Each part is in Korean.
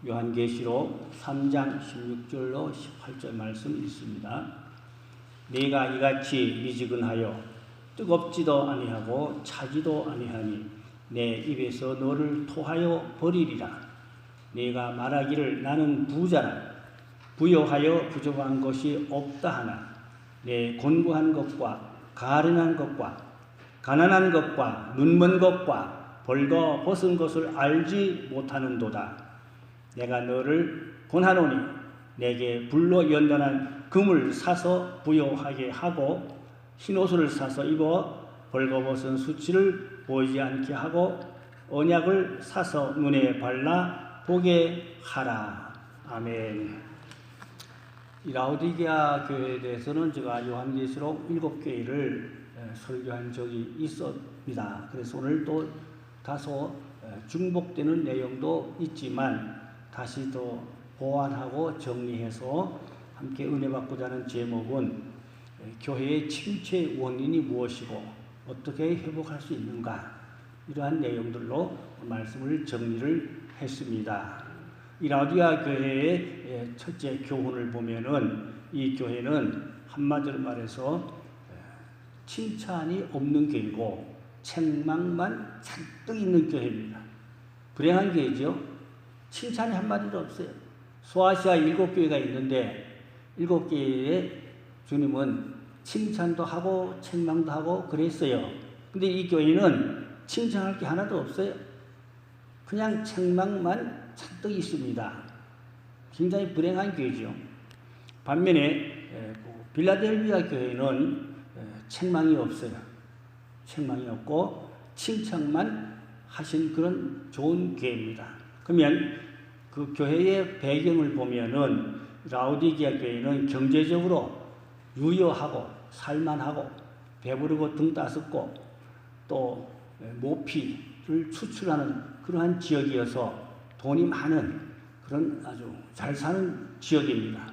요한계시록 3장 16절로 18절 말씀 있습니다. 네가 이같이 미지근하여 뜨겁지도 아니하고 차지도 아니하니 내 입에서 너를 토하여 버리리라. 네가 말하기를 나는 부자라 부요하여 부족한 것이 없다 하나 내 곤고한 것과 가련한 것과 가난한 것과 눈먼 것과 벌거 벗은 것을 알지 못하는도다. 내가 너를 권하노니 내게 불로 연단한 금을 사서 부요하게 하고 흰옷을 사서 입어 벌거벗은 수치를 보이지 않게 하고 언약을 사서 눈에 발라 보게 하라. 아멘. 이 라오디게아 교회에 대해서는 제가 요한계시록 7교회를 설교한 적이 있습니다. 그래서 오늘 또 다소 중복되는 내용도 있지만 다시 또 보완하고 정리해서 함께 은혜 받고자 하는 제목은 교회의 침체 원인이 무엇이고 어떻게 회복할 수 있는가, 이러한 내용들로 말씀을 정리를 했습니다. 이 라오디게아 교회의 첫째 교훈을 보면은 이 교회는 한마디로 말해서 칭찬이 없는 교회고 책망만 잔뜩 있는 교회입니다. 불행한 교회죠. 칭찬이 한마디도 없어요. 소아시아 7교회가 있는데 7교회에 주님은 칭찬도 하고 책망도 하고 그랬어요. 근데 이 교회는 칭찬할 게 하나도 없어요. 그냥 책망만 잔뜩 있습니다. 굉장히 불행한 교회죠. 반면에 빌라델비아 교회는 책망이 없어요. 책망이 없고 칭찬만 하신 그런 좋은 교회입니다. 그러면 그 교회의 배경을 보면은 라오디게아 교회는 경제적으로 유효하고 살만하고 배부르고 등 따숩고 또 모피를 추출하는 그러한 지역이어서 돈이 많은 그런 아주 잘 사는 지역입니다.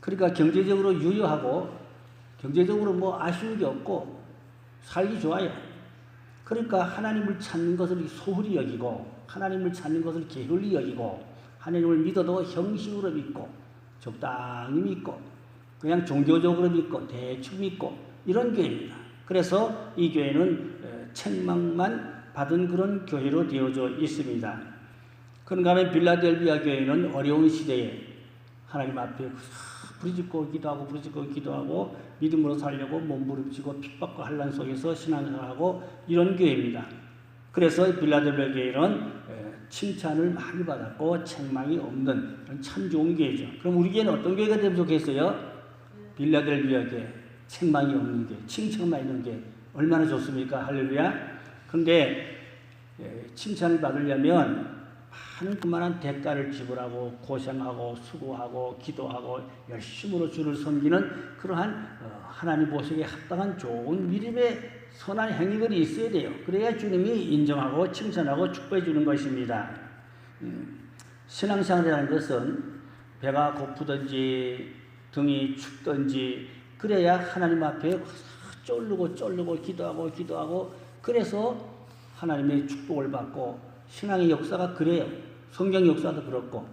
그러니까 경제적으로 유효하고 경제적으로 뭐 아쉬운 게 없고 살기 좋아요. 그러니까 하나님을 찾는 것을 소홀히 여기고 하나님을 찾는 것을 게을리 여기고 하나님을 믿어도 형식으로 믿고 적당히 믿고 그냥 종교적으로 믿고 대충 믿고 이런 교회입니다. 그래서 이 교회는 책망만 받은 그런 교회로 되어져 있습니다. 그런가 하면 빌라델비아 교회는 어려운 시대에 하나님 앞에 부르짖고 기도하고 부르짖고 기도하고 믿음으로 살려고 몸부림치고 핍박과 환난 속에서 신앙생활하고 이런 교회입니다. 그래서 빌라델비아 교회는 칭찬을 많이 받았고 책망이 없는 참 좋은 교회죠. 그럼 우리 교회는 어떤 교회가 되면 좋겠어요? 빌라델비아 교회, 책망이 없는 교회, 칭찬만 있는 교회 얼마나 좋습니까? 할렐루야. 그런데 칭찬을 받으려면 많은 그만한 대가를 지불하고 고생하고 수고하고 기도하고 열심으로 주를 섬기는 그러한 하나님 보시기에 합당한 좋은 믿음의 선한 행위들이 있어야 돼요. 그래야 주님이 인정하고 칭찬하고 축복해 주는 것입니다. 신앙생활이라는 것은 배가 고프든지 등이 춥든지 그래야 하나님 앞에 쫄르고 기도하고 그래서 하나님의 축복을 받고 신앙의 역사가 그래요. 성경 역사도 그렇고.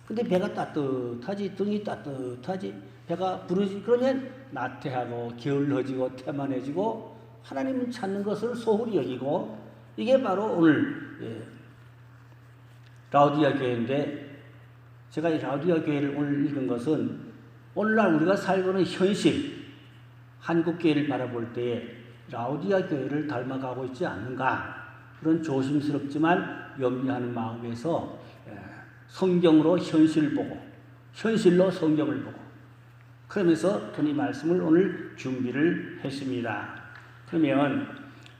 근데 배가 따뜻하지 등이 따뜻하지 배가 부르지 그러면 나태하고 게을러지고 태만해지고 하나님을 찾는 것을 소홀히 여기고 이게 바로 오늘 라오디게아 교회인데 제가 이 라오디게아 교회를 오늘 읽은 것은 오늘날 우리가 살고 있는 현실 한국 교회를 바라볼 때에 라오디게아 교회를 닮아가고 있지 않는가 그런 조심스럽지만 염려하는 마음에서 성경으로 현실을 보고 현실로 성경을 보고 그러면서 이 말씀을 오늘 준비를 했습니다. 그러면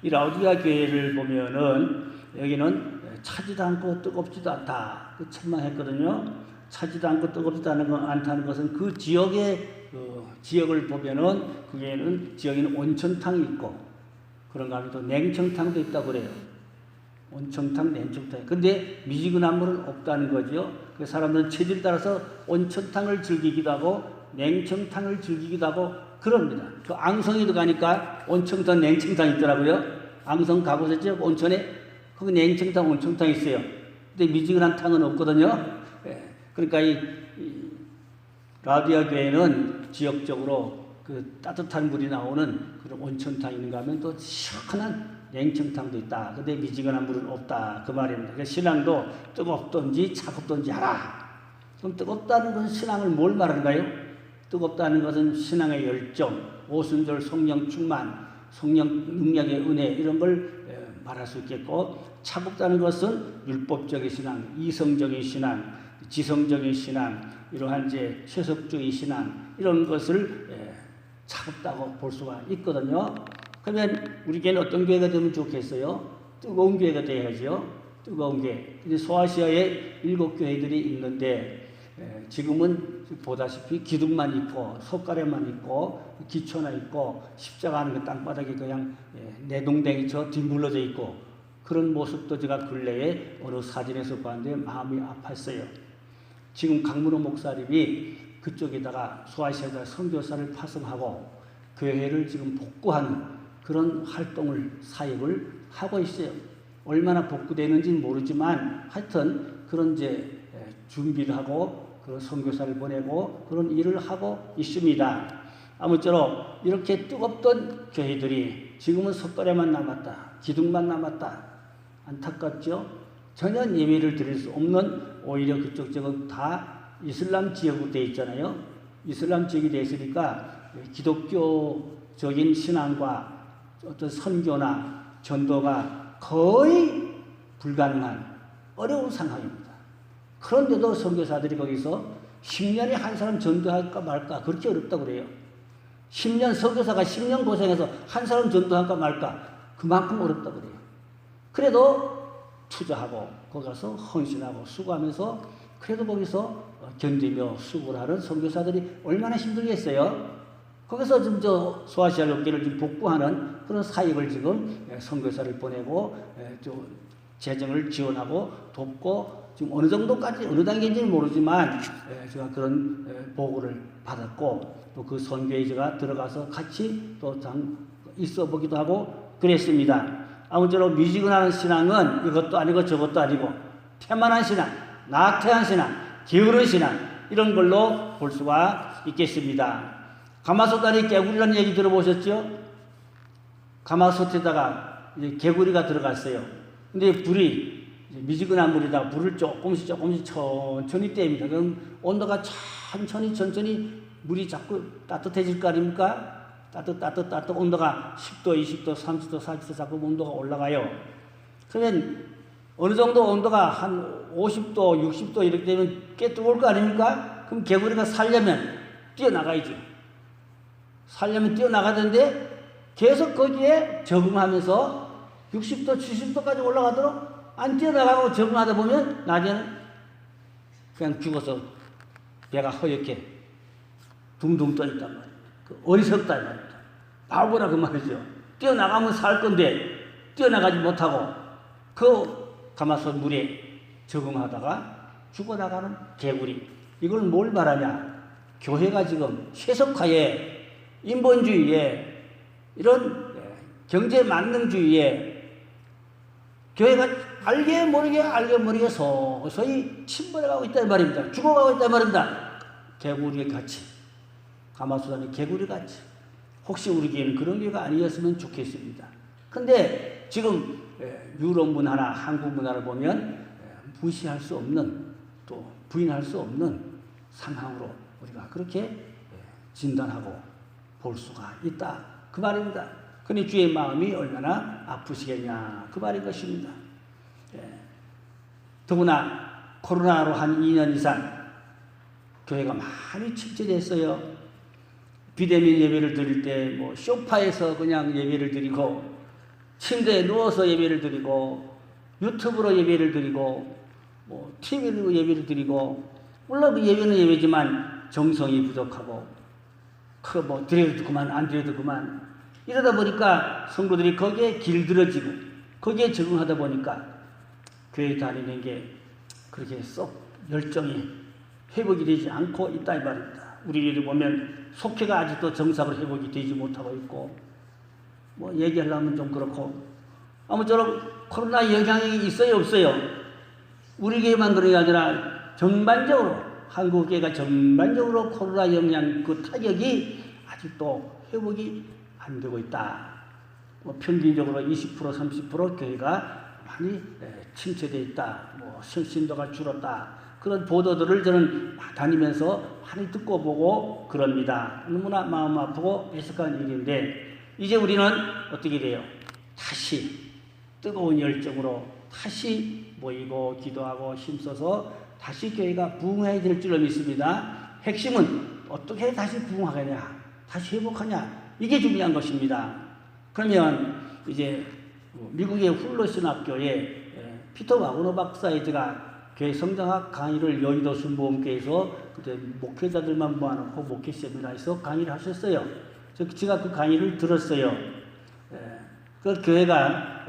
이 라오디게아 교회를 보면은 여기는 차지도 않고 뜨겁지도 않다. 그 책망했거든요. 차지도 않고 뜨겁지도 않다는 것은 그 지역의 지역을 보면은 그게는 지역에는 온천탕이 있고 그런가 하면 또 냉청탕도 있다고 그래요. 온천탕, 냉청탕. 근데 미지근한 물은 없다는 거죠. 그 사람들은 체질에 따라서 온천탕을 즐기기도 하고 냉청탕을 즐기기도 하고 그럽니다. 그 앙성에도 가니까 온천탕, 냉청탕 있더라고요. 앙성 가보셨죠? 온천에 거기 냉청탕, 온천탕 있어요. 근데 미지근한 탕은 없거든요. 그러니까 이 라우디아 교회는 지역적으로 그 따뜻한 물이 나오는 그런 온천탕 있는가 하면 또 시원한 냉청탕도 있다. 근데 미지근한 물은 없다. 그 말입니다. 그래서 신앙도 뜨겁든지 차갑든지 하라. 그럼 뜨겁다는 것은 신앙을 뭘 말하는가요? 뜨겁다는 것은 신앙의 열정, 오순절 성령 충만, 성령 능력의 은혜 이런 걸 말할 수 있겠고, 차갑다는 것은 율법적인 신앙, 이성적인 신앙, 지성적인 신앙, 이러한 이제 세속주의 신앙 이런 것을 차갑다고 볼 수가 있거든요. 그러면 우리 교회는 어떤 교회가 되면 좋겠어요? 뜨거운 교회가 되어야죠. 뜨거운 교회. 근데 소아시아에 7교회들이 있는데 지금은 보다시피 기둥만 있고 석가래만 있고 기초나 있고 십자가 하는 그 땅바닥에 그냥 내동댕이처럼 뒹굴러져 있고 그런 모습도 제가 근래에 어느 사진에서 봤는데 마음이 아팠어요. 지금 강문호 목사님이 그쪽에다가 소아시아에다 선교사를 파송하고 교회를 지금 복구하는 그런 활동을 사역을 하고 있어요. 얼마나 복구되는지는 모르지만 하여튼 그런 이제 준비를 하고 그런 선교사를 보내고 그런 일을 하고 있습니다. 아무쪼록 이렇게 뜨겁던 교회들이 지금은 석가래만 남았다. 기둥만 남았다. 안타깝죠? 전혀 예배를 드릴 수 없는 오히려 그쪽 지역은 다 이슬람 지역으로 되어 있잖아요. 이슬람 지역이 되어 있으니까 기독교적인 신앙과 어떤 선교나 전도가 거의 불가능한 어려운 상황입니다. 그런데도 선교사들이 거기서 10년에 한 사람 전도할까 말까 그렇게 어렵다고 그래요. 10년 선교사가 10년 고생해서 한 사람 전도할까 말까 그만큼 어렵다고 그래요. 그래도 투자하고 거기 가서 헌신하고 수고하면서 그래도 거기서 견디며 수고를 하는 선교사들이 얼마나 힘들겠어요. 거기서 지금 저 소아시아 교회를 지금 복구하는 그런 사역을 지금 선교사를 보내고 또 재정을 지원하고 돕고 지금 어느 정도까지 어느 단계인지는 모르지만 제가 그런 보고를 받았고 또 그 선교에 제가 들어가서 같이 또 있어 보기도 하고 그랬습니다. 아무쪼록 미지근한 신앙은 이것도 아니고 저것도 아니고 태만한 신앙, 나태한 신앙, 게으른 신앙 이런 걸로 볼 수가 있겠습니다. 가마솥 안에 개구리라는 얘기 들어보셨죠? 가마솥에다가 이제 개구리가 들어갔어요. 근데 불이 미지근한 물에다가 불을 조금씩 천천히 뗍니다. 그럼 온도가 천천히 물이 자꾸 따뜻해질 거 아닙니까? 따뜻 온도가 10도, 20도, 30도, 40도 자꾸 온도가 올라가요. 그러면 어느 정도 온도가 한 50도, 60도 이렇게 되면 꽤 뜨거울 거 아닙니까? 그럼 개구리가 살려면 뛰어나가야죠. 살려면 뛰어나가던데 계속 거기에 적응하면서 60도, 70도까지 올라가도록 안 뛰어나가고 적응하다 보면 나중에는 그냥 죽어서 배가 허옇게 둥둥 떠있단 말이에요. 어리석다 말입니다. 바보라 그 말이죠. 뛰어나가면 살 건데 뛰어나가지 못하고 그 가마솥 물에 적응하다가 죽어나가는 개구리. 이걸 뭘 말하냐? 교회가 지금 세속화에 인본주의에 이런 경제만능주의에 교회가 알게 모르게 서서히 침몰해가고 있다는 말입니다. 죽어가고 있다는 말입니다. 개구리 같이. 가마솥 안에 개구리 같이. 혹시 우리 교회는 그런 교회가 아니었으면 좋겠습니다. 근데 지금 유럽 문화나 한국 문화를 보면 무시할 수 없는 또 부인할 수 없는 상황으로 우리가 그렇게 진단하고 볼 수가 있다. 그 말입니다. 근데 주의 마음이 얼마나 아프시겠냐. 그 말인 것입니다. 더구나 코로나로 한 2년 이상 교회가 많이 침체됐어요. 비대면 예배를 드릴 때 뭐 소파에서 그냥 예배를 드리고 침대에 누워서 예배를 드리고 유튜브로 예배를 드리고 뭐 TV로 예배를 드리고 물론 그 예배는 예배지만 정성이 부족하고 그 뭐 드려도 그만 안 드려도 그만 이러다 보니까 성도들이 거기에 길들여지고 거기에 적응하다 보니까 교회 다니는 게 그렇게 썩 열정이 회복이 되지 않고 있다 이 말입니다. 우리를 보면 속회가 아직도 정상으로 회복이 되지 못하고 있고 뭐 얘기하려면 좀 그렇고 아무쪼록 코로나 영향이 있어요 없어요? 우리 교회만 그런 게 아니라 전반적으로 한국교회가 전반적으로 코로나 영향 그 타격이 아직도 회복이 안 되고 있다. 평균적으로 20% 30% 교회가 많이 침체되어 있다. 신도가 줄었다. 그런 보도들을 저는 다니면서 많이 듣고 보고 그럽니다. 너무나 마음 아프고 애석한 일인데 이제 우리는 어떻게 돼요? 다시 뜨거운 열정으로 다시 모이고 기도하고 힘써서 다시 교회가 부흥해야 될 줄로 믿습니다. 핵심은 어떻게 다시 부흥하느냐, 다시 회복하냐, 이게 중요한 것입니다. 그러면 이제 미국의 훌러 신학교에 피터 와그너 박사의 제가 교회 성장학 강의를 여의도 순복음교회에서 그때 목회자들만 모아놓고 목회 세미나에서 강의를 하셨어요. 제가 그 강의를 들었어요. 그 교회가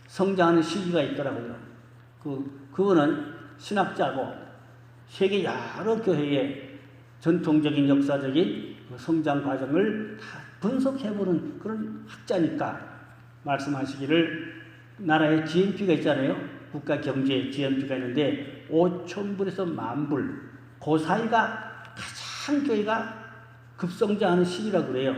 성장하는 시기가 있더라고요. 그분은 신학자고 세계 여러 교회의 전통적인 역사적인 성장 과정을 다 분석해보는 그런 학자니까 말씀하시기를 나라에 GNP가 있잖아요. 국가 경제 GNP가 있는데 5,000불에서 10,000불 그 사이가 가장 교회가 급성장하는 시기라고 그래요.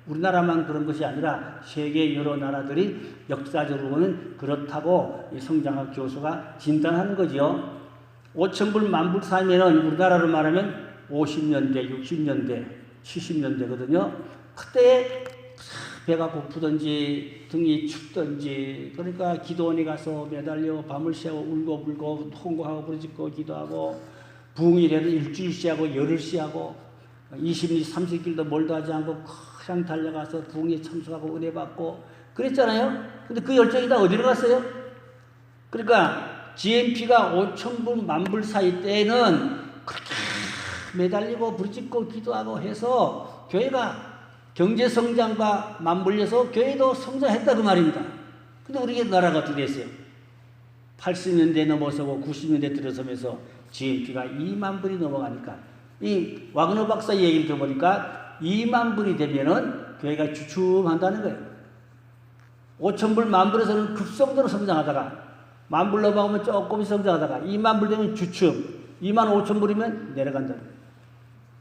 우리나라만 그런 것이 아니라 세계 여러 나라들이 역사적으로는 그렇다고 성장학 교수가 진단하는 거죠. 5,000불 10,000불 사이면은 우리나라로 말하면 50년대, 60년대, 70년대거든요. 그때 배가 고프든지 등이 춥든지 그러니까 기도원에 가서 매달려 밤을 새워 울고불고 통곡하고 부르짖고 기도하고 부흥일에도 일주일씩 열흘씩 20일 30일도 멀도 하지 않고 그냥 달려가서 부흥에 참석하고 은혜 받고 그랬잖아요. 근데 그 열정이 다 어디로 갔어요? 그러니까 GNP가 5,000불 10,000불 사이 때는 그렇게 매달리고 부르짖고 기도하고 해서 교회가 경제 성장과 맞물려서 교회도 성장했다 그 말입니다. 근데 우리 나라가 어떻게 됐어요? 80년대 넘어서고 90년대 들어서면서 GNP가 20,000불이 넘어가니까 이 와그너 박사 얘기를 들어보니까 20,000불이 되면은 교회가 주춤한다는 거예요. 5,000불 10,000불에서는 급성도로 성장하다가 10,000불 넘어가면 조금 성장하다가 20,000불 되면 주춤, 25,000불이면 내려간다는 거예요.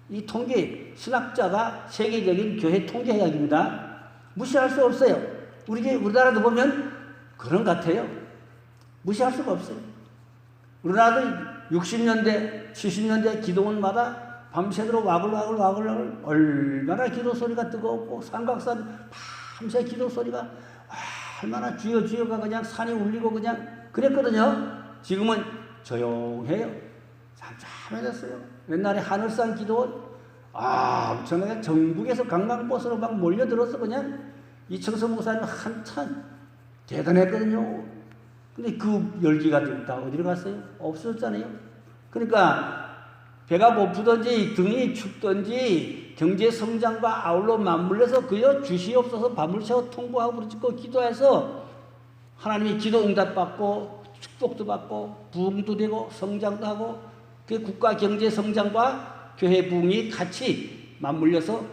이 통계, 신학자가 세계적인 교회 통계 이야기입니다. 무시할 수 없어요. 우리나라도 보면 그런 것 같아요. 무시할 수가 없어요. 우리나라도 60년대, 70년대 기도원마다 밤새도록 와글와글 얼마나 기도 소리가 뜨겁고 삼각산 밤새 기도 소리가 얼마나 주여 주여가 그냥 산이 울리고 그냥 그랬거든요. 지금은 조용해요. 잠잠해졌어요. 옛날에 하늘산 기도원 엄청나게 전국에서 관광버스로 막 몰려들어서 그냥 이청서 목사님 한참 대단했거든요. 근데 그 열기가 다 어디로 갔어요? 없어졌잖아요. 그러니까 배가 고프든지 등이 춥든지 경제 성장과 아울러 맞물려서 그여 주시옵소서 밤을 새워 통보하고 부르짖고 기도해서 하나님이 기도 응답받고 축복도 받고 부흥도 되고 성장도 하고 그 국가 경제 성장과 교회 부흥이 같이 맞물려서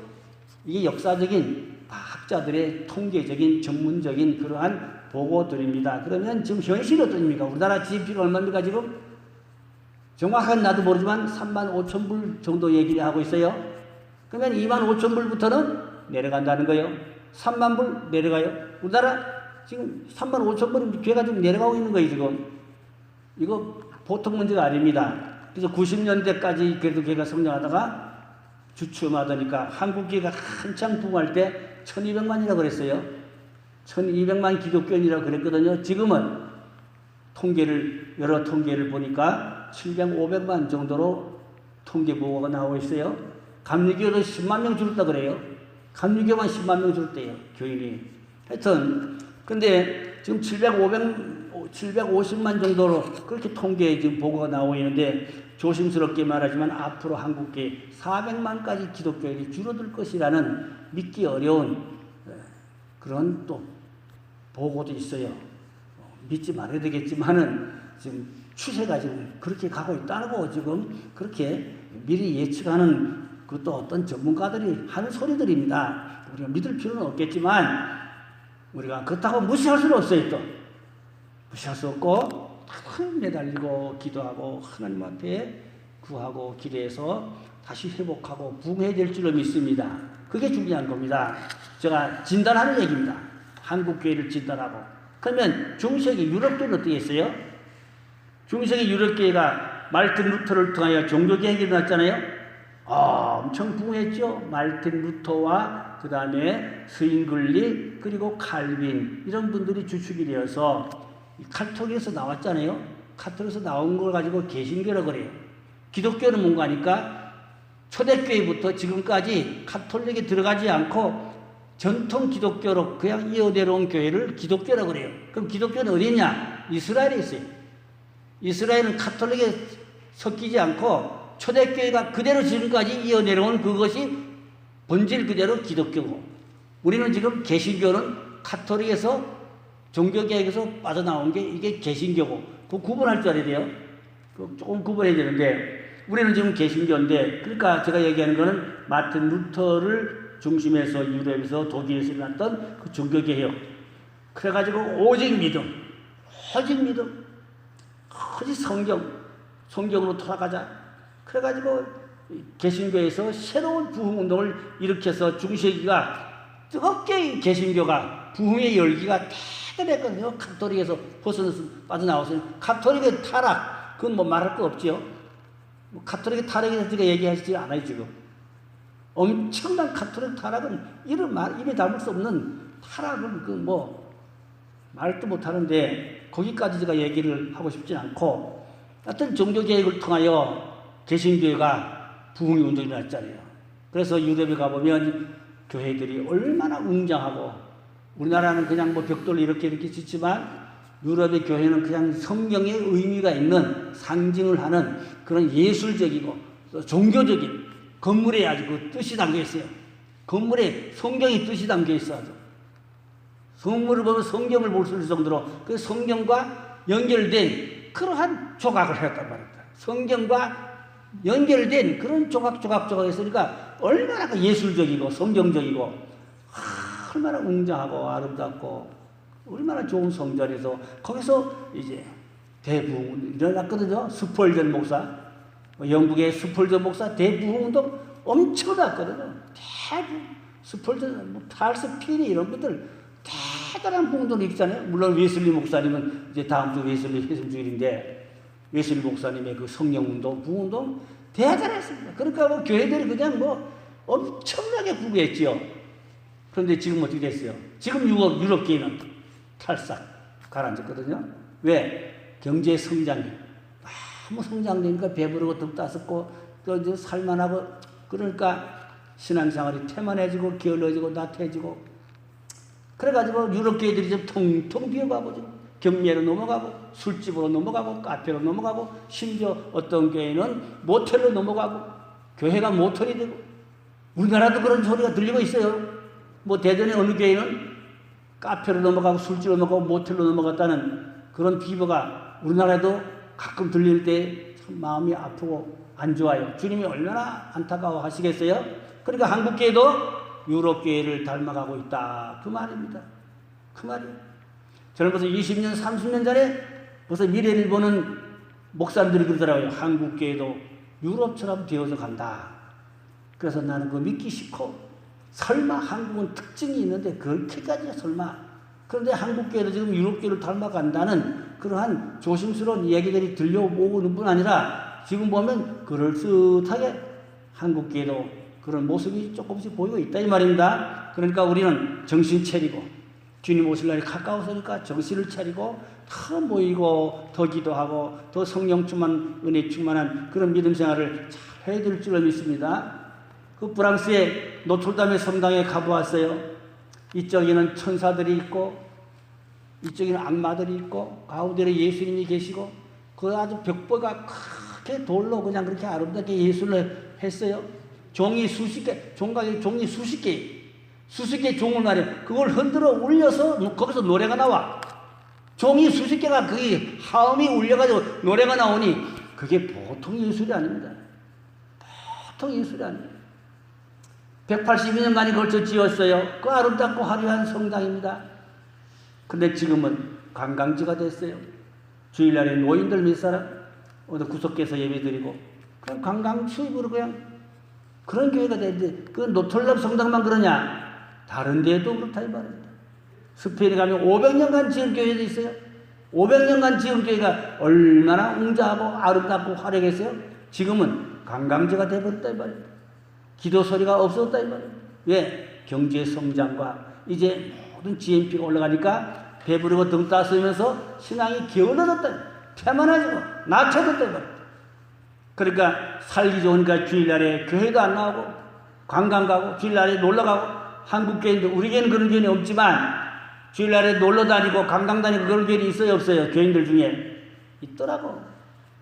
이게 역사적인 학자들의 통계적인 전문적인 그러한 보고들입니다. 그러면 지금 현실이 어떻습니까? 우리나라 GDP가 얼마입니까 지금? 정확한 나도 모르지만 35,000불 정도 얘기를 하고 있어요. 그러면 25,000불부터는 내려간다는 거예요. 30,000불 내려가요. 우리나라 지금 35,000불이 교회가 지금 내려가고 있는 거예요 지금. 이거 보통 문제가 아닙니다. 그래서 90년대까지 그래도 교회가 성장하다가 주춤하다니까 한국교회가 한창 부흥할 때 1,200만이라고 그랬어요. 1,200만 기독교인이라고 그랬거든요. 지금은 여러 통계를 보니까 700, 500만 정도로 통계 보고가 나오고 있어요. 감리교도 10만 명 줄었다 그래요. 감리교만 10만 명 줄었대요. 교인이. 하여튼 근데 지금 750만 정도로 그렇게 통계에 지금 보고가 나오고 있는데 조심스럽게 말하지만 앞으로 한국교회 400만까지 기독교인이 줄어들 것이라는 믿기 어려운 그런 또 보고도 있어요. 믿지 말아야 되겠지만은 지금 추세가 지금 그렇게 가고 있다고 지금 그렇게 미리 예측하는 그것도 어떤 전문가들이 하는 소리들입니다. 우리가 믿을 필요는 없겠지만 우리가 그렇다고 무시할 수는 없어요. 또 무시할 수 없고 매달리고 기도하고 하나님 앞에 구하고 기도해서 다시 회복하고 부흥해야 될 줄로 믿습니다. 그게 중요한 겁니다. 제가 진단하는 얘기입니다. 한국교회를 진단하고. 그러면 중세기 유럽교회는 어떻게 했어요? 중세기 유럽교회가 말틴 루터를 통하여 종교개혁이 일어났잖아요. 엄청 부흥했죠. 말틴 루터와 그 다음에 스윙글리 그리고 칼빈 이런 분들이 주축이 되어서 카톨릭에서 나왔잖아요. 카톨릭에서 나온 걸 가지고 개신교라고 그래요. 기독교는 뭔가 하니까 초대교회부터 지금까지 카톨릭에 들어가지 않고 전통 기독교로 그냥 이어내려온 교회를 기독교라고 그래요. 그럼 기독교는 어디 있냐? 이스라엘에 있어요. 이스라엘은 카톨릭에 섞이지 않고 초대교회가 그대로 지금까지 이어내려온 그것이 본질 그대로 기독교고, 우리는 지금 개신교는 카톨릭에서 종교개혁에서 빠져나온 게 이게 개신교고, 그 구분할 줄 알아야 돼요. 조금 구분해야 되는데 우리는 지금 개신교인데, 그러니까 제가 얘기하는 거는 마틴 루터를 중심해서 유럽에서 독일에서 일어났던 그 종교개혁, 그래가지고 오직 믿음, 오직 성경으로 돌아가자. 그래가지고 개신교에서 새로운 부흥운동을 일으켜서 중세기가 뜨겁게 개신교가 부흥의 열기가 대단했거든요. 카톨릭에서 벗어나서 빠져나와서 카톨릭의 타락, 그건 뭐 말할 거 없지요. 카톨릭의 타락에 대해서 제가 얘기하지 않아요 지금. 엄청난 카톨릭 타락은 입에 담을 수 없는 타락은 그 뭐 말도 못하는데 거기까지 제가 얘기를 하고 싶진 않고, 하여튼 종교개혁을 통하여 개신교회가 부흥의 운동이 일어났잖아요. 그래서 유럽에 가보면 교회들이 얼마나 웅장하고, 우리나라는 그냥 뭐 벽돌로 이렇게 짓지만 유럽의 교회는 그냥 성경의 의미가 있는 상징을 하는 그런 예술적이고 종교적인 건물에 아주 그 뜻이 담겨 있어요. 건물에 성경의 뜻이 담겨 있어. 아주 성물을 보면 성경을 볼 수 있을 정도로 그 성경과 연결된 그러한 조각을 했단 말입니다. 성경과 연결된 그런 조각 있으니까 얼마나 그 예술적이고 성경적이고 얼마나 웅장하고 아름답고 얼마나 좋은 성전에서 거기서 이제 대부흥 일어났거든요. 스펄전 목사, 영국의 스펄전 목사 대부흥운동 엄청났거든요. 대부흥 스펄전, 찰스 피니 이런 분들 대단한 부흥운동을 있잖아요. 물론 웨슬리 목사님은 이제 다음 주 웨슬리 회심주일인데 웨슬리 목사님의 그 성령운동, 부흥운동 대단했습니다. 그러니까 뭐 교회들이 그냥 뭐 엄청나게 부흥했지요. 그런데 지금 어떻게 됐어요? 지금 유럽계는 탈싹 가라앉았거든요. 왜? 경제 성장이 너무 성장되니까 배부르고 등 따숩고 또 이제 살만하고, 그러니까 신앙생활이 태만해지고 게을러지고 나태해지고, 그래가지고 유럽계들이 좀 통통 비어가고 지금 경매로 넘어가고 술집으로 넘어가고 카페로 넘어가고, 심지어 어떤 교회는 모텔로 넘어가고 교회가 모텔이 되고, 우리나라도 그런 소리가 들리고 있어요. 뭐 대전의 어느 교회는 카페로 넘어가고 술집으로 넘어가고 모텔로 넘어갔다는 그런 비보가 우리나라에도 가끔 들릴 때 참 마음이 아프고 안 좋아요. 주님이 얼마나 안타까워 하시겠어요? 그러니까 한국교회도 유럽교회를 닮아가고 있다, 그 말입니다. 그 말이에요. 저는 벌써 20년, 30년 전에 벌써 미래를 보는 목사님들이 그러더라고요. 한국교회도 유럽처럼 되어서 간다. 그래서 나는 그거 믿기 싫고, 설마 한국은 특징이 있는데 그렇게까지 설마. 그런데 한국교회도 지금 유럽교회를 닮아간다는 그러한 조심스러운 이야기들이 들려오는 뿐 아니라 지금 보면 그럴듯하게 한국교회도 그런 모습이 조금씩 보이고 있다 이 말입니다. 그러니까 우리는 정신 차리고, 주님 오실 날이 가까워서니까 정신을 차리고 더 모이고 더 기도하고 더 성령 충만, 은혜 충만한 그런 믿음 생활을 잘 해야 될 줄로 믿습니다. 그 프랑스의 노틀담의 성당에 가보았어요. 이쪽에는 천사들이 있고 이쪽에는 악마들이 있고 가운데로 예수님이 계시고, 그 아주 벽보가 크게 돌로 그냥 그렇게 아름답게 예술을 했어요. 종이 수십 개, 종이 수십 개 종을 말이에요. 그걸 흔들어 울려서 거기서 노래가 나와. 종이 수십 개가 그게 하음이 울려가지고 노래가 나오니 그게 보통 예술이 아닙니다. 보통 예술이 아닙니다. 182년간이 걸쳐 지었어요. 그 아름답고 화려한 성당입니다. 근데 지금은 관광지가 됐어요. 주일날에 노인들 몇 사람 어디 구석에서 예배드리고 그냥 관광 수입으로 그냥 그런 교회가 되는데 그 노틀럽 성당만 그러냐? 다른 데도 그렇다 이 말입니다. 스페인에 가면 500년간 지은 교회도 있어요. 500년간 지은 교회가 얼마나 웅장하고 아름답고 화려했어요. 지금은 관광지가 되어버렸다 이 말입니다. 기도 소리가 없어졌다 이 말입니다. 왜? 경제 성장과 이제 모든 GNP가 올라가니까 배부르고 등 따스면서 신앙이 게을러졌다. 태만해지고 낮춰졌다 이 말입니다. 그러니까 살기 좋으니까 주일날에 교회도 안 나오고 관광 가고 주일날에 놀러 가고 한국 교회인데 우리 교회는 그런 교회는 없지만 주일날에 놀러 다니고 관광 다니고 그런 교회는 있어요 없어요? 교인들 중에 있더라고.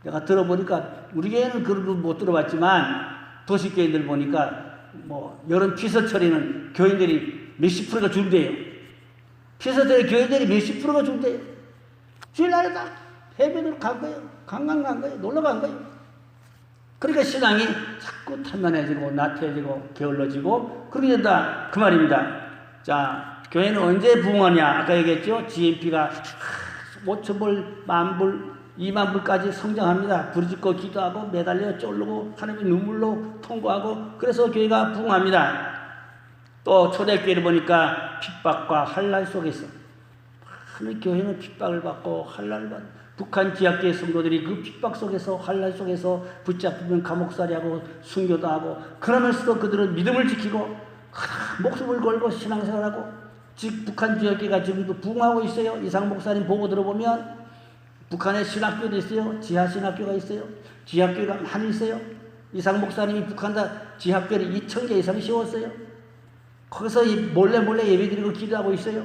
내가 들어보니까 우리 교회는 그런 거 못 들어봤지만 도시교인들 보니까 뭐 여름 피서철에는 교인들이 몇십 프로가 준대요. 피서철에 교인들이 몇십 프로가 준대요. 주일날에 다 해변으로 간 거예요. 관광 간 거예요. 놀러 간 거예요. 그러니까 신앙이 자꾸 탄만해지고 나태해지고 게을러지고 그러게 된다 그 말입니다. 자, 교회는 언제 부흥하냐? 아까 얘기했죠. GNP가 5,000불, 10,000불, 20,000불까지 성장합니다. 부르짖고 기도하고 매달려 쫄르고 하나님의 눈물로 통과하고 그래서 교회가 부흥합니다. 또 초대교회를 보니까 핍박과 환난 속에서 많은 교회는 핍박을 받고 환난을 받고 북한 지하교회 성도들이 그 핍박 속에서 환난 속에서 붙잡히면 감옥살이하고 순교도 하고 그러면서도 그들은 믿음을 지키고 목숨을 걸고 신앙생활하고 즉 북한 지하교회가 지금도 부흥하고 있어요. 이상 목사님 보고 들어보면 북한에 신학교도 있어요. 지하신학교가 있어요. 지하교회가 많이 있어요. 이상 목사님이 북한 지하교회를 2,000개 이상 씌웠어요. 거기서 몰래 예배드리고 기도하고 있어요.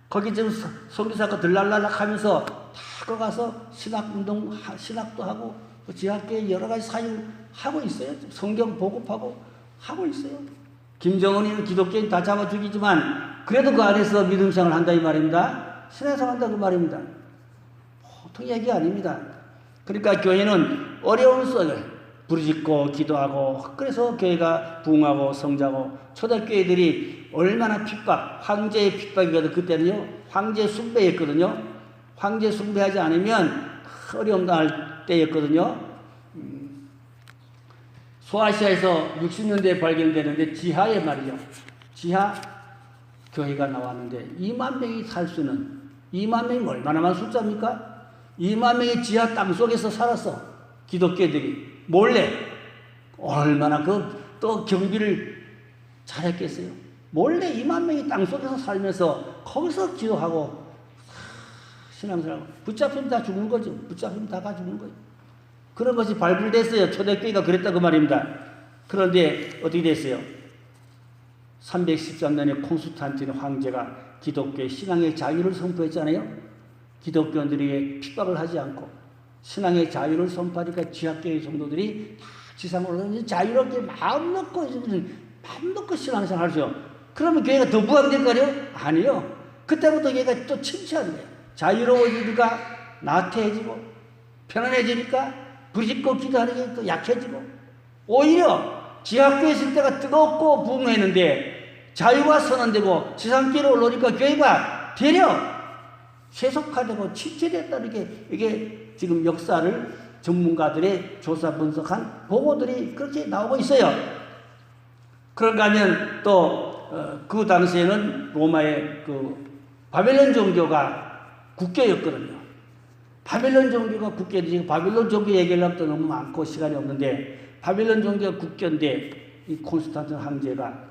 거기 지금 선교사가 들락날락 하면서 다 가서 신학운동, 신학도 하고 지하교회 여러 가지 사역을 하고 있어요. 성경 보급하고 하고 있어요. 김정은이는 기독교인 다 잡아 죽이지만 그래도 그 안에서 믿음생활을 한다 이 말입니다. 신앙생활 한다 그 말입니다. 보통 얘기 아닙니다. 그러니까 교회는 어려운 속에 부르짖고 기도하고 그래서 교회가 부흥하고 성장하고 초대교회들이 얼마나 핍박, 황제의 핍박이거든. 그때는요 황제 숭배였거든요. 황제 숭배하지 않으면 어려움 당할 때였거든요. 소아시아에서 60년대에 발견되는데 지하에 말이죠. 지하 교회가 나왔는데 2만 명이 살 수 있는 2만 명이 얼마나 많은 숫자입니까? 2만 명이 지하 땅속에서 살았어. 기독교들이 몰래 얼마나 또 경비를 잘했겠어요. 몰래 2만 명이 땅속에서 살면서 거기서 기도하고 신앙생활하고 붙잡히면 다 죽는 거죠. 붙잡히면 다 죽는 거예요. 그런 것이 발굴됐어요. 초대교회가 그랬다 그 말입니다. 그런데 어떻게 됐어요? 313년에 콘스탄틴 황제가 기독교의 신앙의 자유를 선포했잖아요. 기독교인들에게 핍박을 하지 않고 신앙의 자유를 선포하니까 지하교회 성도들이 다 지상으로 자유롭게 마음 놓고 신앙생활 하죠. 그러면 교회가 더 부흥될까요? 아니요. 그때부터 교회가 또 침체하는 거예요. 자유로워지니까 나태해지고 편안해지니까 부르짖고 기도하는 게 또 약해지고 오히려 지하교회 있을 때가 뜨겁고 부흥했는데 자유가 선언되고 지상교회로 올라오니까 교회가 되려 세속화되고 침체됐다는 게 이게 지금 역사를 전문가들의 조사 분석한 보고들이 그렇게 나오고 있어요. 그런가 하면 또 그 당시에는 로마의 그 바벨론 종교가 국교였거든요. 바벨론 종교가 국교인데 바벨론 종교 얘기하려면 또 너무 많고 시간이 없는데 바벨론 종교가 국교인데 이 콘스탄틴 황제가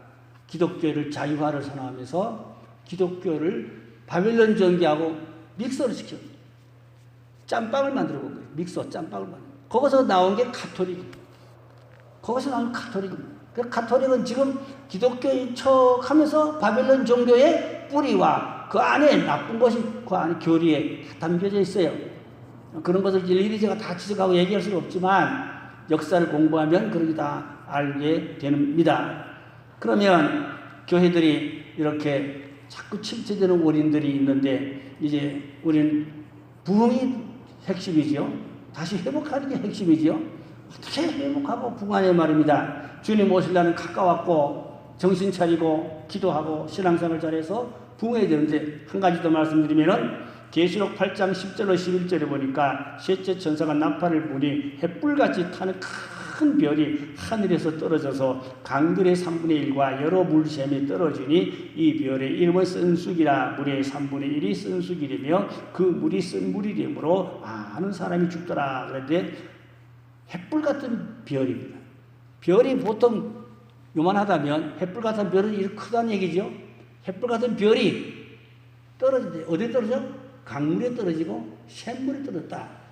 기독교를 자유화를 선언하면서 기독교를 바벨론 종교하고 믹서를 시켜 짬빵을 만들어 본 거예요. 믹서 짬빵을 만들어. 거기서 나온 게 가톨릭입니다. 거기서 나온 가톨릭입니다. 그 가톨릭은 지금 기독교인 척 하면서 바벨론 종교의 뿌리와 그 안에 나쁜 것이 그 안에 교리에 다 담겨져 있어요. 그런 것을 일일이 제가 다 지적하고 얘기할 수는 없지만 역사를 공부하면 그런 게 다 알게 됩니다. 그러면 교회들이 이렇게 자꾸 침체되는 원인들이 있는데 이제 우리는 부흥이 핵심이지요. 다시 회복하는 게 핵심이지요. 어떻게 회복하고 부흥하냐 말입니다. 주님 오실 날은 가까웠고 정신 차리고 기도하고 신앙생활 잘해서 부흥해야 되는데 한 가지 더 말씀드리면은 계시록 8장 10절로 11절에 보니까 셋째 천사가 나팔을 부니 횃불같이 타는 큰 별이 하늘에서 떨어져서 강들의 3분의 1과 여러 물샘이 떨어지니 이 별의 이름은 쓴쑥이라 물의 3분의 1이 쓴쑥이라며 그 물이 쓴 물이므로 많은 사람이 죽더라. 그런데 횃불 같은 별입니다. 별이 보통 요만하다면 횃불 같은 별은 이렇게 크다는 얘기죠. 횃불 같은 별이 떨어진대. 어디에 떨어져? 강물에 떨어지고 샘물에 떨어졌다.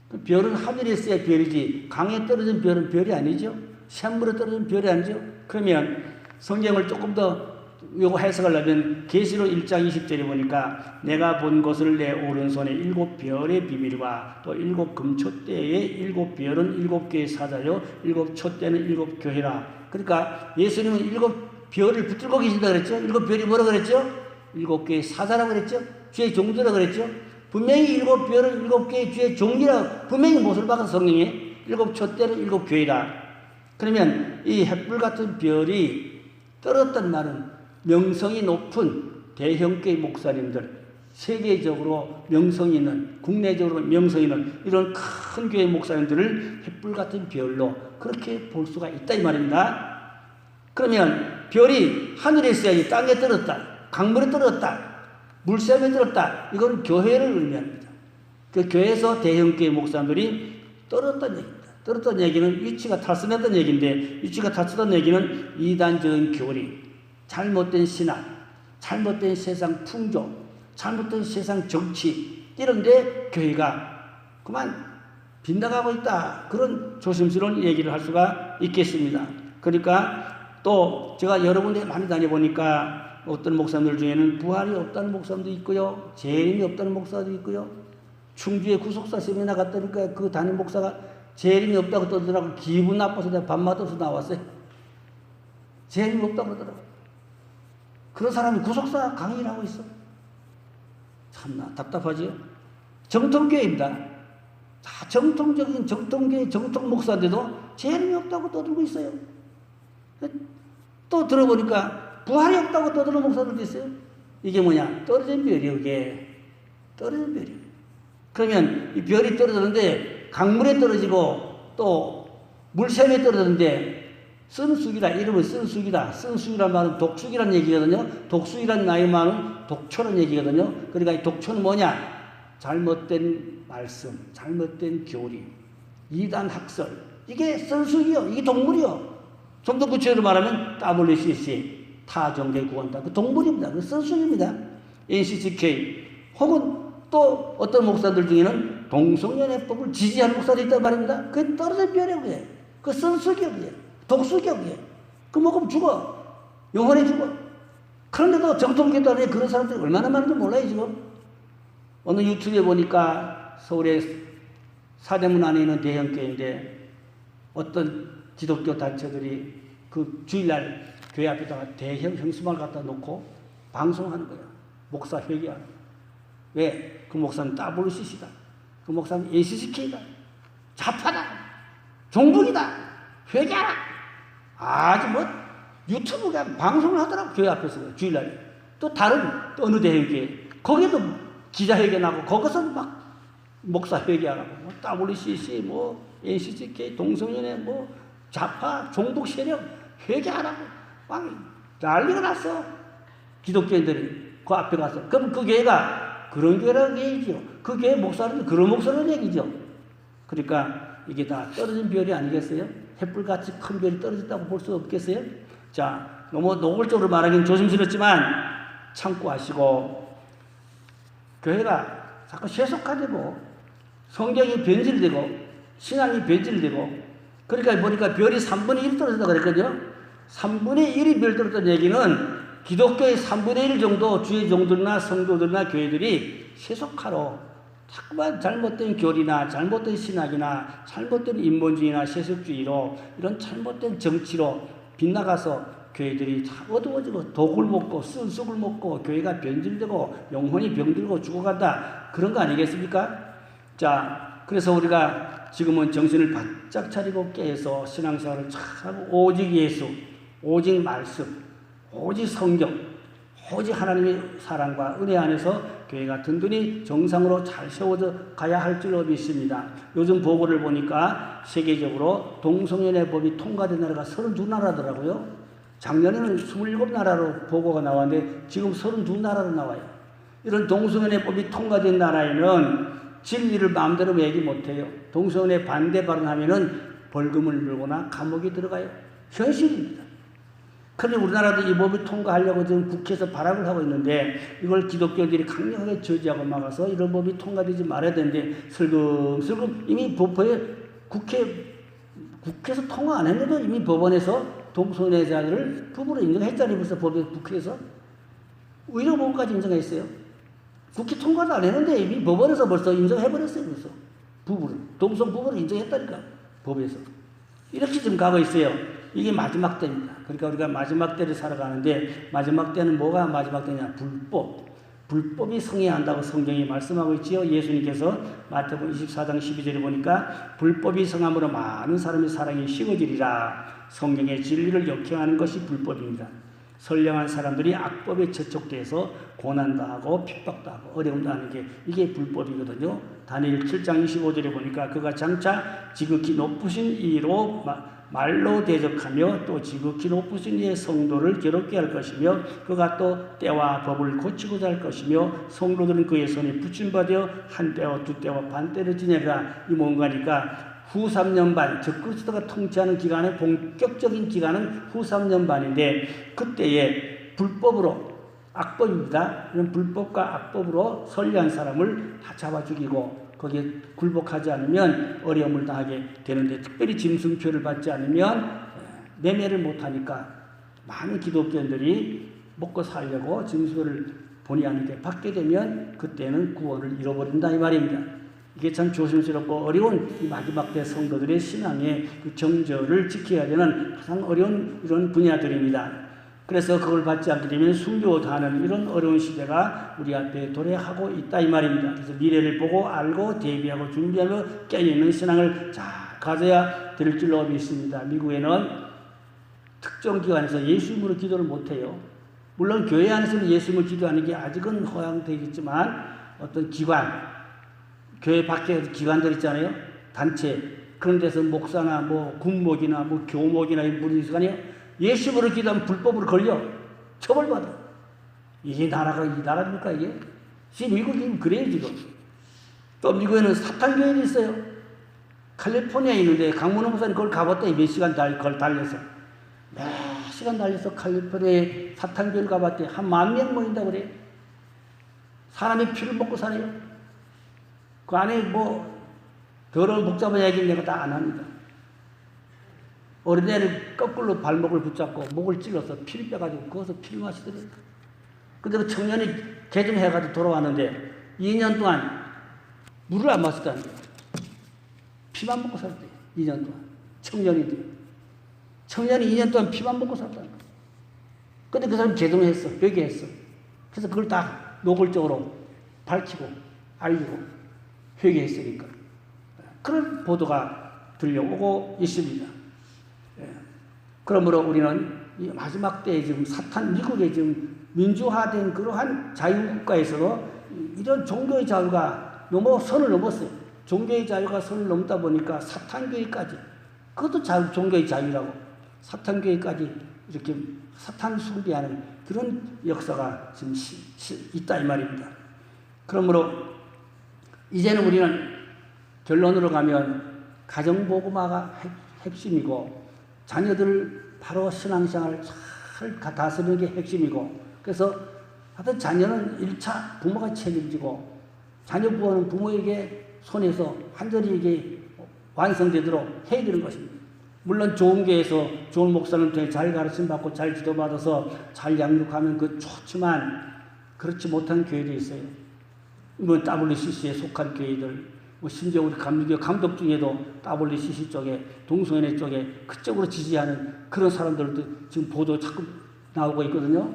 그 별은 하늘에 있어야 별이지 강에 떨어진 별은 별이 아니죠. 샘물에 떨어진 별이 아니죠. 그러면 성경을 조금 더 요거 해석하려면 계시록 1장 20절에 보니까 내가 본 것을 내 오른손에 7별의 비밀과 또 7 금촛대의 7별은 7개의 사자요 7 촛대는 7 교회라. 그러니까 예수님은 7별을 붙들고 계신다 그랬죠. 7별이 뭐라 그랬죠? 7개의 사자라고 그랬죠. 주의 종들이라고 그랬죠. 분명히 7별은 7개의 주의 종이라 분명히 못을 박은 성경에 7 촛대는 7 교회라. 그러면 이 횃불 같은 별이 떨어졌단 말은 명성이 높은 대형교회 목사님들, 세계적으로 명성이 있는, 국내적으로 명성이 있는 이런 큰 교회 목사님들을 횃불 같은 별로 그렇게 볼 수가 있다 이 말입니다. 그러면 별이 하늘에 있어야지 땅에 떨어졌다, 강물에 떨어졌다, 물샘에 떨어졌다. 이건 교회를 의미합니다. 그 교회에서 대형교회 목사님들이 떨어졌다는 얘기입니다. 떨어졌다는 얘기는 위치가 탈선했다는 얘기인데, 위치가 탈선한 얘기는 이단적인 교리, 잘못된 신학, 잘못된 세상 풍조, 잘못된 세상 정치 이런데 교회가 그만 빗나가고 있다. 그런 조심스러운 얘기를 할 수가 있겠습니다. 그러니까 또 제가 여러 군데 많이 다녀보니까 어떤 목사님들 중에는 부활이 없다는 목사님도 있고요. 재림이 없다는 목사도 있고요. 충주에 구속사 세미나 갔다니까 그 담임 목사가 재림이 없다고 떠들더라고. 기분 나빠서 내가 밤마다 나왔어요. 재림이 없다고 그러더라고요. 그런 사람이 구속사 강의를 하고 있어. 참나 답답하지요. 정통교회입니다. 다 정통적인 정통교회 정통 목사인데도 재림이 없다고 떠들고 있어요. 또 들어보니까 부활이 없다고 떠드는 목사들도 있어요. 이게 뭐냐? 떨어진 별이에요. 이게 떨어진 별이에요. 그러면 이 별이 떨어졌는데 강물에 떨어지고 또 물샘에 떨어졌는데 쓴쑥이다. 이름은 쓴쑥이다. 쓴쑥이란 말은 독쑥이란 얘기거든요. 독쑥이란 나이 말은 독초란 얘기거든요. 그러니까 이 독초는 뭐냐? 잘못된 말씀, 잘못된 교리, 이단 학설. 이게 쓴쑥이요. 이게 동물이요. 좀 더 구체적으로 말하면 WCC, 타종교 구원단. 그 동물입니다. 그 쓴쑥입니다. NCCK. 혹은 또 어떤 목사들 중에는 동성연애법을 지지하는 목사들이 있단 말입니다. 그게 떨어진 별이에요. 그게. 그 쓴쑥이요. 그게. 독수격이에요. 그 먹으면 죽어. 영원히 죽어. 그런데도 정통교도 안에 그런 사람들이 얼마나 많은지 몰라요, 지금. 어느 유튜브에 보니까 서울의 사대문 안에 있는 대형교회인데 어떤 기독교 단체들이 그 주일날 교회 앞에다가 대형 형수막을 갖다 놓고 방송하는 거예요. 목사 회개하는 거예요. 왜? 그 목사는 WCC다. 그 목사는 ACCK다. 좌파다. 종북이다. 회개하라. 아주 뭐 유튜브가 방송을 하더라고. 교회 앞에서 주일날에. 또 다른 또 어느 대형교회 거기도 기자회견하고 거기서 막 목사 회개하라고 뭐 WCC 뭐 NCCK 동성연애 뭐 좌파 종북 세력 회개하라고 막 난리가 났어. 기독교인들이 그 앞에 가서. 그럼 그 교회가 그런 교회라는 얘기죠. 그 교회 목사는 그런 목사라는 얘기죠. 그러니까 이게 다 떨어진 별이 아니겠어요? 횃불같이 큰 별이 떨어졌다고 볼 수 없겠어요? 자, 너무 노골적으로 말하기는 조심스럽지만 참고하시고, 교회가 자꾸 세속화되고 성경이 변질되고 신앙이 변질되고, 그러니까 보니까 별이 3분의 1 떨어졌다고 그랬거든요. 3분의 1이 별 떨어졌다는 얘기는 기독교의 3분의 1 정도 주의 종들이나 성도들이나 교회들이 세속화로 자꾸만 잘못된 교리나 잘못된 신학이나 잘못된 인본주의나 세속주의로 이런 잘못된 정치로 빗나가서 교회들이 어두워지고 독을 먹고 쓴쑥을 먹고 교회가 변질되고 영혼이 병들고 죽어간다. 그런 거 아니겠습니까? 자, 그래서 우리가 지금은 정신을 바짝 차리고 깨서 신앙생활을 잘하고 오직 예수, 오직 말씀, 오직 성경, 오직 하나님의 사랑과 은혜 안에서 교회가 든든히 정상으로 잘 세워져 가야 할 줄로 믿습니다. 요즘 보고를 보니까 세계적으로 동성연애 법이 통과된 나라가 32나라더라고요. 작년에는 27나라로 보고가 나왔는데 지금 32나라로 나와요. 이런 동성연애 법이 통과된 나라에는 진리를 마음대로 얘기 못해요. 동성연애 반대 발언하면은 벌금을 물거나 감옥에 들어가요. 현실입니다. 그런데 우리나라도 이 법을 통과하려고 지금 국회에서 발악을 하고 있는데 이걸 기독교들이 강력하게 저지하고 막아서 이런 법이 통과되지 말아야 되는데 슬금슬금 이미 법에 국회에서 통과 안 했는데도 이미 법원에서 동성애자들을 부부로 인정했잖아요. 벌써 법에 국회에서 의료보험까지 인정했어요. 국회 통과도 안 했는데 이미 법원에서 벌써 인정해버렸어요. 벌써 부부를 동성 부부를 인정했다니까 법에서 이렇게 지금 가고 있어요. 이게 마지막 때입니다. 그러니까 우리가 마지막 때를 살아가는데 마지막 때는 뭐가 마지막 때냐? 불법이 성해야 한다고 성경이 말씀하고 있지요. 예수님께서 마태복음 24장 12절에 보니까 불법이 성함으로 많은 사람의 사랑이 식어지리라. 성경의 진리를 역행하는 것이 불법입니다. 선량한 사람들이 악법에 저촉돼서 고난당하고 핍박당하고 어려움도 하는 게 이게 불법이거든요. 다니엘 7장 25절에 보니까 그가 장차 지극히 높으신 이로 말로 대적하며 또 지극히 높으신 이의 성도를 괴롭게 할 것이며 그가 또 때와 법을 고치고자 할 것이며 성도들은 그의 손에 붙임받아 한 때와 두 때와 반 때를 지내라. 이 뭔가니까 후 3년 반, 즉 그리스도가 통치하는 기간의 본격적인 기간은 후 3년 반인데 그때에 불법으로 악법입니다. 이런 불법과 악법으로 선량한 사람을 다 잡아 죽이고 거기에 굴복하지 않으면 어려움을 당하게 되는데 특별히 짐승표를 받지 않으면 매매를 못하니까 많은 기독교인들이 먹고 살려고 짐승표를 본의 아니게 받게 되면 그때는 구원을 잃어버린다 이 말입니다. 이게 참 조심스럽고 어려운 이 마지막 때 성도들의 신앙의 그 정절을 지켜야 되는 가장 어려운 이런 분야들입니다. 그래서 그걸 받지 않게 되면 순교하는 이런 어려운 시대가 우리 앞에 도래하고 있다 이 말입니다. 그래서 미래를 보고 알고 대비하고 준비하며 깨어있는 신앙을 잘 가져야 될 줄로 믿습니다. 미국에는 특정 기관에서 예수님으로 기도를 못해요. 물론 교회 안에서는 예수님을 기도하는 게 아직은 허용되겠지만 어떤 기관, 교회 밖에 기관들 있잖아요. 단체. 그런 데서 목사나 뭐 군목이나 뭐 교목이나 이런 분이 있을 거 아니에요. 예수님으로 기도하면 불법으로 걸려. 처벌받아. 이게 나라가 이 나라입니까 이게? 지금 미국이 그래요 지금. 또 미국에는 사탄교회도 있어요. 캘리포니아에 있는데 강문호 목사님 그걸 가봤더니 몇 시간 그걸 달려서. 몇 시간 달려서 캘리포니아에 사탄교회를 가봤더니 한 10,000명 모인다고 그래요. 사람이 피를 먹고 살아요. 그 안에 뭐 더러운 복잡한 얘기는 내가 다 안 합니다. 어린애를 거꾸로 발목을 붙잡고 목을 찔러서 피를 빼가지고 거기서 피를 마시더래요. 근데 그 청년이 개종해가지고 돌아왔는데 2년 동안 물을 안 마셨다는 거예요. 피만 먹고 살았대요. 2년 동안. 청년이 2년 동안 피만 먹고 살았다는 거예요. 근데 그 사람이 개종했어. 회개했어. 그래서 그걸 다 노골적으로 밝히고 알리고 회개했으니까. 그런 보도가 들려오고 있습니다. 그러므로 우리는 이 마지막 때에 지금 미국의 지금 민주화된 그러한 자유국가에서도 이런 종교의 자유가 선을 넘었어요. 종교의 자유가 선을 넘다 보니까 사탄교회까지, 그것도 종교의 자유라고, 사탄교회까지 이렇게 사탄 숭배하는 그런 역사가 지금 있다 이 말입니다. 그러므로 이제는 우리는 결론으로 가면 가정보고마가 핵심이고 자녀들을 바로 신앙생활을 잘 다스리는 게 핵심이고, 그래서 하여튼 자녀는 1차 부모가 책임지고 자녀 부모는 부모에게 손에서 완전히 이게 완성되도록 해야 되는 것입니다. 물론 좋은 교회에서 좋은 목사님 통해 잘 가르침 받고 잘 지도받아서 잘 양육하면 그 좋지만 그렇지 못한 교회도 있어요. 뭐 WCC에 속한 교회들, 뭐 심지어 우리 감리교 감독 중에도 WCC 쪽에 동성연애 쪽에 그쪽으로 지지하는 그런 사람들도 지금 보도 자꾸 나오고 있거든요.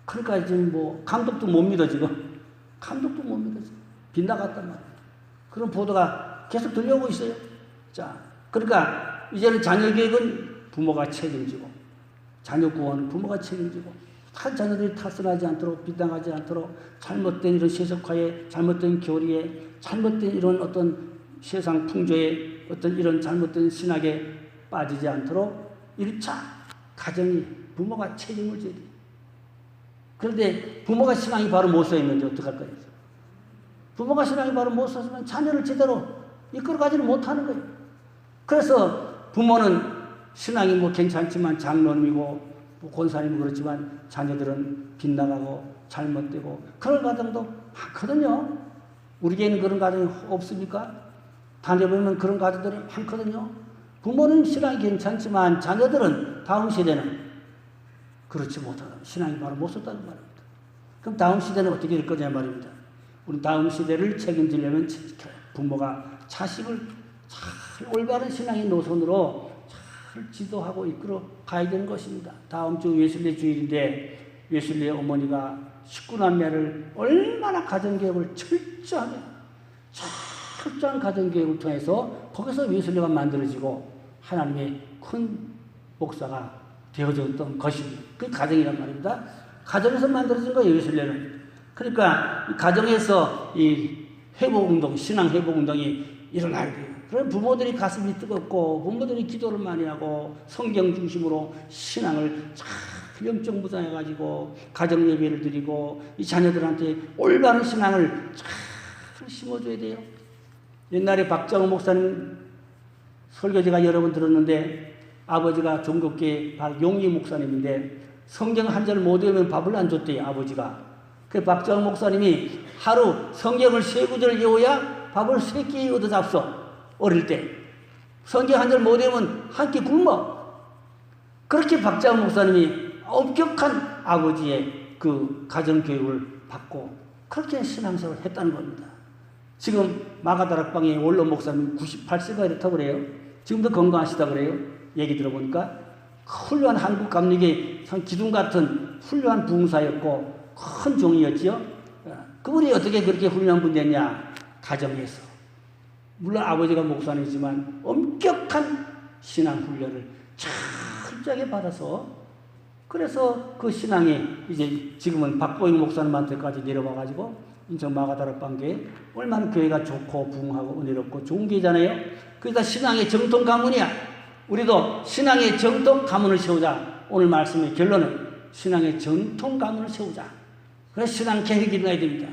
그러니까 지금 뭐 감독도 못 믿어 지금. 감독도 못 믿어 지금. 빗나갔단 말이에요. 그런 보도가 계속 들려오고 있어요. 자, 그러니까 이제는 자녀 교육은 부모가 책임지고 자녀 구원은 부모가 책임지고 자녀들이 타설하지 않도록, 비당하지 않도록, 잘못된 이런 세속화에, 잘못된 교리에, 잘못된 이런 어떤 세상 풍조에, 어떤 이런 잘못된 신학에 빠지지 않도록 1차 가정이, 부모가 책임을 져야 돼요. 그런데 부모가 신앙이 바로 못 서 있는데 어떡할 거예요? 부모가 신앙이 바로 못 서면 자녀를 제대로 이끌어가지를 못하는 거예요. 그래서 부모는 신앙이 뭐 괜찮지만 장로님이고 뭐 권사님은 그렇지만 자녀들은 빗나가고 잘못되고 그런 가정도 많거든요. 우리에게는 그런 가정이 없습니까? 다녀보면 그런 가정들이 많거든요. 부모는 신앙이 괜찮지만 자녀들은 다음 세대는 그렇지 못하다. 신앙이 바로 못 썼다는 말입니다. 그럼 다음 시대는 어떻게 될 거냐 말입니다. 우리 다음 시대를 책임지려면 부모가 자식을 잘 올바른 신앙의 노선으로 잘 지도하고 이끌어 가야 되는 것입니다. 다음 주 웨슬리 주일인데 웨슬리의 어머니가 19남매를 얼마나 가정교육을 철저한 가정교육을 통해서 거기서 웨슬리가 만들어지고 하나님의 큰 목사가 되어졌던 것입니다. 그 가정이란 말입니다. 가정에서 만들어진 거예요, 웨슬리는. 그러니까 가정에서 이 회복운동, 신앙 회복운동이 일어나야 돼요. 그럼 부모들이 가슴이 뜨겁고 부모들이 기도를 많이 하고 성경 중심으로 신앙을 잘 영적 무장해가지고 가정 예배를 드리고 이 자녀들한테 올바른 신앙을 잘 심어줘야 돼요. 옛날에 박정호 목사님 설교 제가 여러 번 들었는데 아버지가 종교계 용희 목사님인데 성경 한 절 못 외우면 밥을 안 줬대요, 아버지가. 그 박정호 목사님이 하루 성경을 3구절 외워야 밥을 3끼 얻어 잡숴. 어릴 때. 성경 한 절 못 외우면 한 끼 굶어. 그렇게 박정호 목사님이 엄격한 아버지의 그 가정교육을 받고 그렇게 신앙생활을 했다는 겁니다. 지금 마가다락방의 원로 목사님 98세가 이렇다고 그래요. 지금도 건강하시다 그래요. 얘기 들어보니까 훌륭한 한국 감리교의 기둥 같은 훌륭한 부흥사였고 큰 종이었지요. 그분이 어떻게 그렇게 훌륭한 분 됐냐? 가정에서. 물론 아버지가 목사님이지만 엄격한 신앙 훈련을 철저하게 받아서 그래서 그 신앙이 이제 지금은 박보영 목사님한테까지 내려와가지고 인천 마가다락방교회 얼마나 교회가 좋고 부흥하고 은혜롭고 좋은 교회잖아요. 그러니까 신앙의 정통 가문이야. 우리도 신앙의 정통 가문을 세우자. 오늘 말씀의 결론은 신앙의 정통 가문을 세우자. 그래서 신앙 계획이 일어나야 됩니다.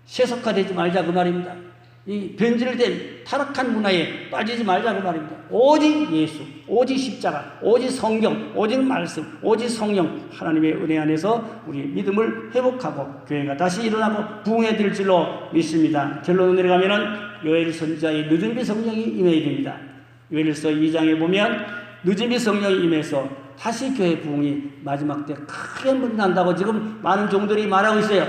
세속화되지 말자 그 말입니다. 이 변질된 타락한 문화에 빠지지 말자 그 말입니다. 오직 예수, 오직 십자가, 오직 성경, 오직 말씀, 오직 성령 하나님의 은혜 안에서 우리 믿음을 회복하고 교회가 다시 일어나고 부흥해질 줄로 믿습니다. 결론을 내려가면은 요엘 선지자의 늦은비 성령이 임해야 됩니다. 요엘서 2장에 보면 늦은비 성령이 임해서 다시 교회 부흥이 마지막 때 크게 일어난다고 지금 많은 종들이 말하고 있어요.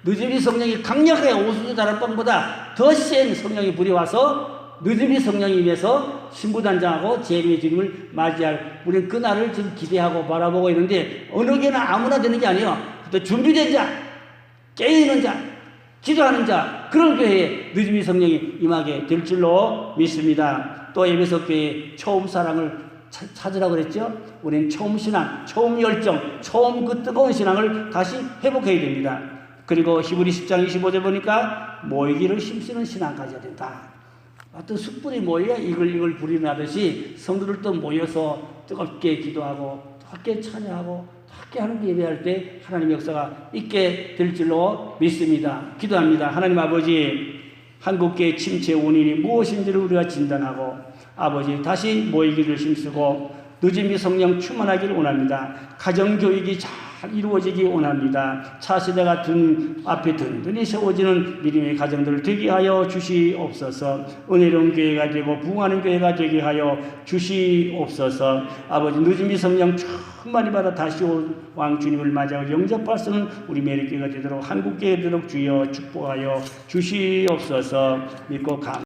늦은비 성령이 강력하게 오수주 다락방보다 더 센 성령이 불이 와서 늦은비 성령이 임해서 신부단장하고 재림의 주님을 맞이할 우리는 그날을 지금 기대하고 바라보고 있는데 어느 게나 아무나 되는 게 아니에요. 또 준비된 자, 깨어있는 자, 기도하는 자 그런 교회에 늦은비 성령이 임하게 될 줄로 믿습니다. 또 에베소 교회의 처음 사랑을 찾으라고 그랬죠. 우리는 처음 신앙, 처음 열정, 처음 그 뜨거운 신앙을 다시 회복해야 됩니다. 그리고 히브리 10장 25절 보니까 모이기를 힘쓰는 신앙까지 해야 된다. 어떤 숯불이 모여 이글이글 불이 나듯이 성도들도 모여서 뜨겁게 기도하고 뜨겁게 찬양하고 뜨겁게 하는 예배할 때 하나님의 역사가 있게 될 줄로 믿습니다. 기도합니다. 하나님 아버지, 한국교회 침체 원인이 무엇인지를 우리가 진단하고 아버지 다시 모이기를 힘쓰고 늦은비 성령 충만하기를 원합니다. 가정교육이 잘 이루어지기 원합니다. 차세대가 앞에 든든히 세워지는 믿음의 가정들을 되게 하여 주시옵소서. 은혜로운 교회가 되고 부흥하는 교회가 되게 하여 주시옵소서. 아버지 늦은비 성령 충만히 받아 다시 올 왕 주님을 맞이하고 영접할 수 있는 우리 매력교회가 되도록 한국교회가 되도록 주여 축복하여 주시옵소서. 믿고